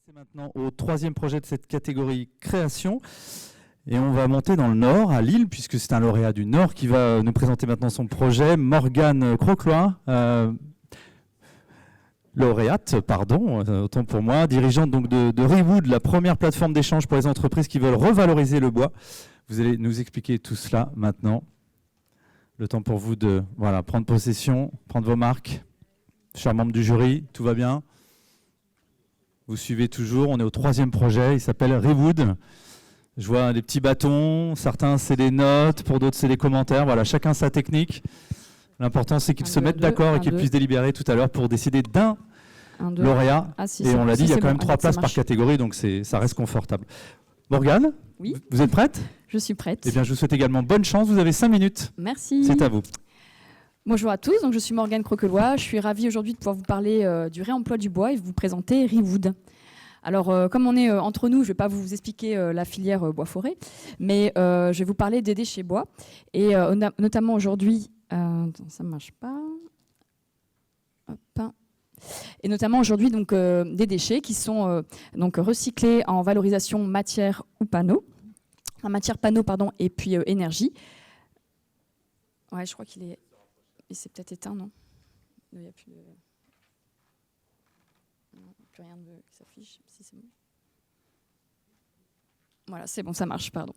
passer maintenant au troisième projet de cette catégorie création. Et on va monter dans le Nord, à Lille, puisque c'est un lauréat du Nord qui va nous présenter maintenant son projet, Morgane Croquelois, lauréate, pardon, autant pour moi, dirigeante donc de Rewood, la première plateforme d'échange pour les entreprises qui veulent revaloriser le bois. Vous allez nous expliquer tout cela maintenant. Le temps pour vous de prendre possession, prendre vos marques. Chers membres du jury, tout va bien? Vous suivez toujours, on est au troisième projet, il s'appelle Rewood. Je vois des petits bâtons, certains c'est des notes, pour d'autres c'est des commentaires. Voilà, chacun sa technique. L'important c'est qu'ils se mettent d'accord et qu'ils puissent délibérer tout à l'heure pour décider d'un lauréat. Et on l'a dit, il y a quand même 3 places par catégorie, donc ça reste confortable. Morgane, oui. Vous êtes prête? Je suis prête. Eh bien, je vous souhaite également bonne chance, vous avez 5 minutes. Merci. C'est à vous. Bonjour à tous, donc je suis Morgane Croquelois. Je suis ravie aujourd'hui de pouvoir vous parler du réemploi du bois et vous présenter Rewood. Alors, comme on est entre nous, je ne vais pas vous expliquer la filière bois-forêt, mais je vais vous parler des déchets bois. Et notamment aujourd'hui, ça ne marche pas. Hop. Et notamment aujourd'hui, donc, des déchets qui sont donc recyclés en valorisation matière ou panneau. En matière panneau, pardon, et puis énergie. Ouais, je crois qu'il est... Il s'est peut-être éteint, non? Il n'y a plus de... Non, plus rien qui s'affiche. Si, c'est bon. Voilà, c'est bon, ça marche, pardon.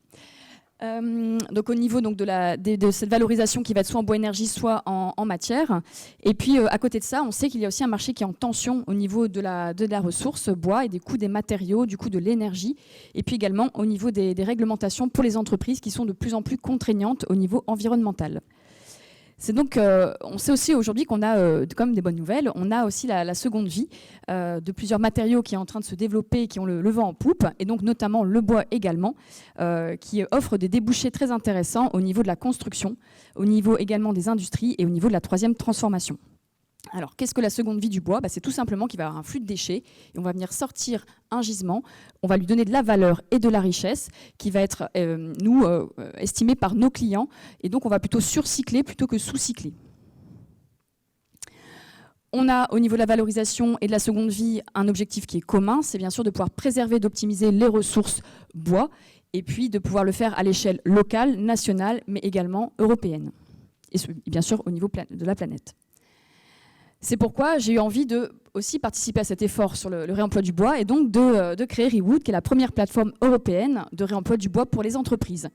Donc au niveau donc, de cette valorisation qui va être soit en bois énergie, soit en matière. Et puis à côté de ça, on sait qu'il y a aussi un marché qui est en tension au niveau de la ressource bois et des coûts des matériaux, du coût de l'énergie. Et puis également au niveau des réglementations pour les entreprises qui sont de plus en plus contraignantes au niveau environnemental. C'est donc, on sait aussi aujourd'hui qu'on a, comme des bonnes nouvelles, on a aussi la seconde vie de plusieurs matériaux qui est en train de se développer et qui ont le vent en poupe, et donc notamment le bois également, qui offre des débouchés très intéressants au niveau de la construction, au niveau également des industries et au niveau de la troisième transformation. Alors, qu'est-ce que la seconde vie du bois? C'est tout simplement qu'il va y avoir un flux de déchets et on va venir sortir un gisement, on va lui donner de la valeur et de la richesse qui va être, estimée par nos clients et donc on va plutôt surcycler plutôt que sous-cycler. On a au niveau de la valorisation et de la seconde vie un objectif qui est commun, c'est bien sûr de pouvoir préserver, d'optimiser les ressources bois et puis de pouvoir le faire à l'échelle locale, nationale, mais également européenne et bien sûr au niveau de la planète. C'est pourquoi j'ai eu envie de aussi participer à cet effort sur le réemploi du bois et donc de créer Rewood, qui est la première plateforme européenne de réemploi du bois pour les entreprises.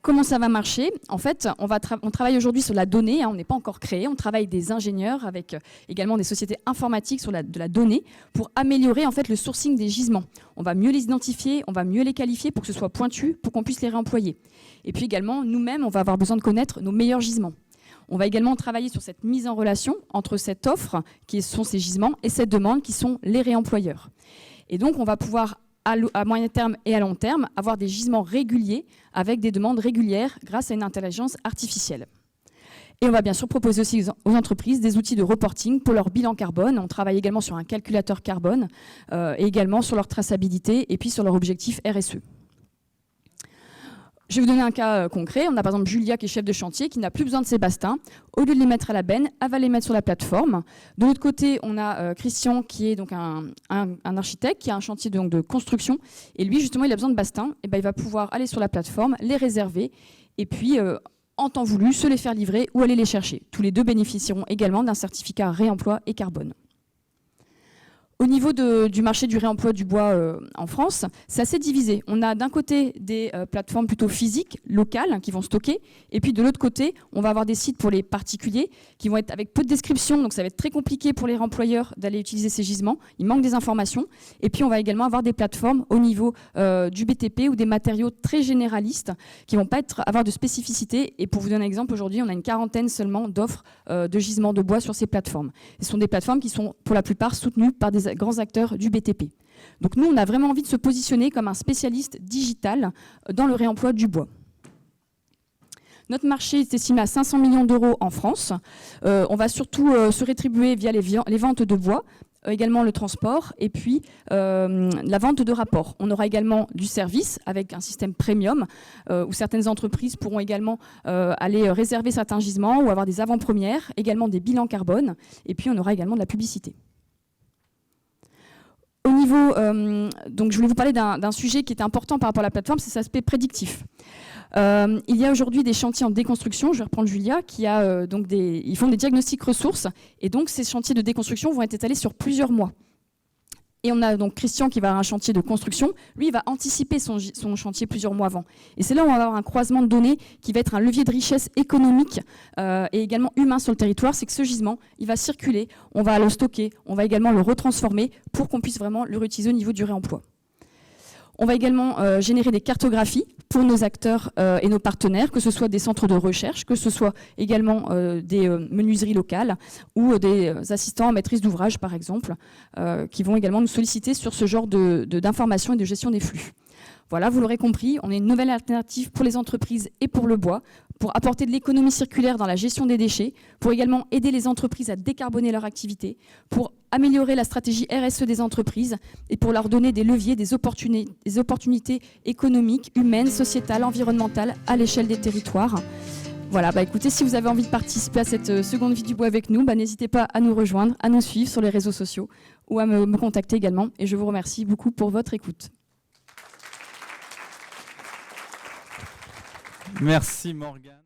Comment ça va marcher? En fait, on travaille aujourd'hui sur la donnée, on n'est pas encore créé, on travaille avec des ingénieurs, avec également des sociétés informatiques sur de la donnée pour améliorer en fait le sourcing des gisements. On va mieux les identifier, on va mieux les qualifier pour que ce soit pointu, pour qu'on puisse les réemployer. Et puis également, nous-mêmes, on va avoir besoin de connaître nos meilleurs gisements. On va également travailler sur cette mise en relation entre cette offre, qui sont ces gisements, et cette demande, qui sont les réemployeurs. Et donc, on va pouvoir, à moyen terme et à long terme, avoir des gisements réguliers avec des demandes régulières grâce à une intelligence artificielle. Et on va bien sûr proposer aussi aux entreprises des outils de reporting pour leur bilan carbone. On travaille également sur un calculateur carbone et également sur leur traçabilité et puis sur leur objectif RSE. Je vais vous donner un cas concret. On a par exemple Julia qui est chef de chantier qui n'a plus besoin de ses bastins. Au lieu de les mettre à la benne, elle va les mettre sur la plateforme. De l'autre côté, on a Christian qui est donc un architecte qui a un chantier donc, de construction. Et lui, justement, il a besoin de bastins. Et ben, il va pouvoir aller sur la plateforme, les réserver et puis, en temps voulu, se les faire livrer ou aller les chercher. Tous les deux bénéficieront également d'un certificat réemploi et carbone. Au niveau du marché du réemploi du bois en France, c'est assez divisé. On a d'un côté des plateformes plutôt physiques, locales, qui vont stocker. Et puis de l'autre côté, on va avoir des sites pour les particuliers qui vont être avec peu de description. Donc ça va être très compliqué pour les réemployeurs d'aller utiliser ces gisements. Il manque des informations. Et puis on va également avoir des plateformes au niveau du BTP ou des matériaux très généralistes qui ne vont pas avoir de spécificité. Et pour vous donner un exemple, aujourd'hui, on a une quarantaine seulement d'offres de gisements de bois sur ces plateformes. Ce sont des plateformes qui sont pour la plupart soutenues par des grands acteurs du BTP. Donc nous, on a vraiment envie de se positionner comme un spécialiste digital dans le réemploi du bois. Notre marché est estimé à 500 millions d'euros en France. On va surtout se rétribuer via les ventes de bois, également le transport et puis la vente de rapports. On aura également du service avec un système premium où certaines entreprises pourront également aller réserver certains gisements ou avoir des avant-premières, également des bilans carbone et puis on aura également de la publicité. Au niveau, donc je voulais vous parler d'un sujet qui était important par rapport à la plateforme, c'est cet aspect prédictif. Il y a aujourd'hui des chantiers en déconstruction, je vais reprendre Julia, ils font des diagnostics ressources, et donc ces chantiers de déconstruction vont être étalés sur plusieurs mois. Et on a donc Christian qui va avoir un chantier de construction. Lui, il va anticiper son chantier plusieurs mois avant. Et c'est là où on va avoir un croisement de données qui va être un levier de richesse économique et également humain sur le territoire. C'est que ce gisement, il va circuler, on va le stocker, on va également le retransformer pour qu'on puisse vraiment le réutiliser au niveau du réemploi. On va également générer des cartographies pour nos acteurs et nos partenaires, que ce soit des centres de recherche, que ce soit également des menuiseries locales ou des assistants en maîtrise d'ouvrage, par exemple, qui vont également nous solliciter sur ce genre d'informations et de gestion des flux. Voilà, vous l'aurez compris, on est une nouvelle alternative pour les entreprises et pour le bois, pour apporter de l'économie circulaire dans la gestion des déchets, pour également aider les entreprises à décarboner leur activité, pour améliorer la stratégie RSE des entreprises et pour leur donner des leviers, des opportunités économiques, humaines, sociétales, environnementales à l'échelle des territoires. Voilà, écoutez, si vous avez envie de participer à cette seconde vie du bois avec nous, n'hésitez pas à nous rejoindre, à nous suivre sur les réseaux sociaux ou à me contacter également. Et je vous remercie beaucoup pour votre écoute. Merci Morgane.